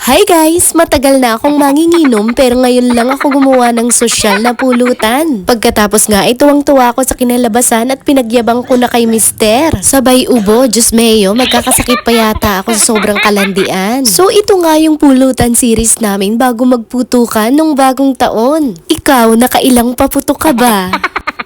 Hi guys! Matagal na akong manginginom pero ngayon lang ako gumawa ng sosyal na pulutan. Pagkatapos nga ay tuwang-tuwa ako sa kinalabasan at pinagyabang ko na kay Mister. Sabay ubo, Diyos mayo, magkakasakit pa yata ako sa sobrang kalandian. So ito nga yung pulutan series namin bago magputukan nung bagong taon. Ikaw, nakailang paputo ka ba?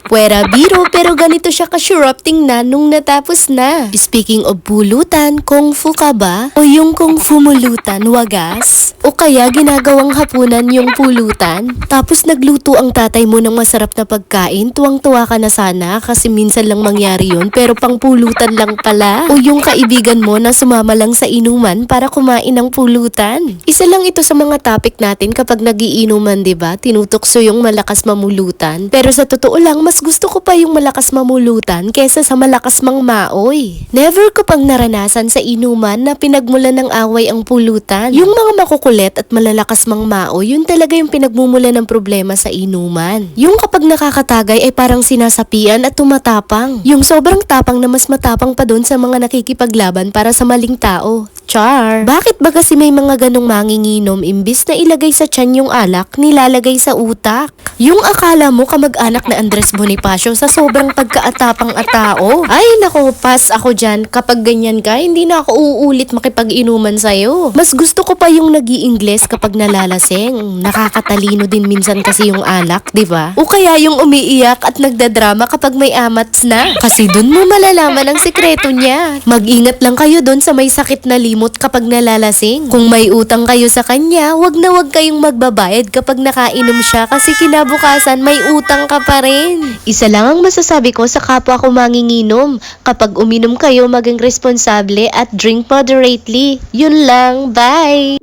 Puwera biro pero ganito siya kasyurap tingnan nung natapos na. Speaking of pulutan, kung fu ka ba? O yung kung fu mulutan, wagas? O kaya ginagawang hapunan yung pulutan? Tapos nagluto ang tatay mo ng masarap na pagkain, tuwang-tuwa ka na sana kasi minsan lang mangyari yun pero pang pulutan lang pala. O yung kaibigan mo na sumama lang sa inuman para kumain ng pulutan. Isa lang ito sa mga topic natin kapag nagiinuman, diba? Tinutukso yung malakas mamulutan. Pero sa totoo lang, mas gusto ko pa yung malakas mamulutan kesa sa malakas mang maoy. Never ko pang naranasan sa inuman na pinagmulan ng away ang pulutan. Yung mga makukulit at malalakas mang maoy, yun talaga yung pinagmumula ng problema sa inuman. Yung kapag nakakatagay ay parang sinasapian at tumatapang. Yung sobrang tapang na mas matapang pa doon sa mga nakikipaglaban para sa maling tao. Char! Bakit ba kasi may mga ganong manginginom imbis na ilagay sa tiyan yung alak, nilalagay sa utak? Yung akala mo kamag-anak na Andres Bonifacio sa sobrang pagkaatapang at tao? Ay nako, pass ako dyan. Kapag ganyan ka, hindi na ako uulit makipag-inuman sa'yo. Mas gusto ko pa yung nag-i-ingles kapag nalalasing. Nakakatalino din minsan kasi yung alak, di ba? O kaya yung umiiyak at nagdadrama kapag may amats na. Kasi dun mo malalaman ang sekreto niya. Mag-ingat lang kayo dun sa may sakit na limot kapag nalalasing. Kung may utang kayo sa kanya, wag na wag kayong magbabayad kapag nakainom siya kasi kinabukasan may utang ka pa rin. Isa lang ang masasabi ko sa kapwa ko manginginom. Kapag uminom kayo, maging responsable at drink moderately. Yun lang. Bye!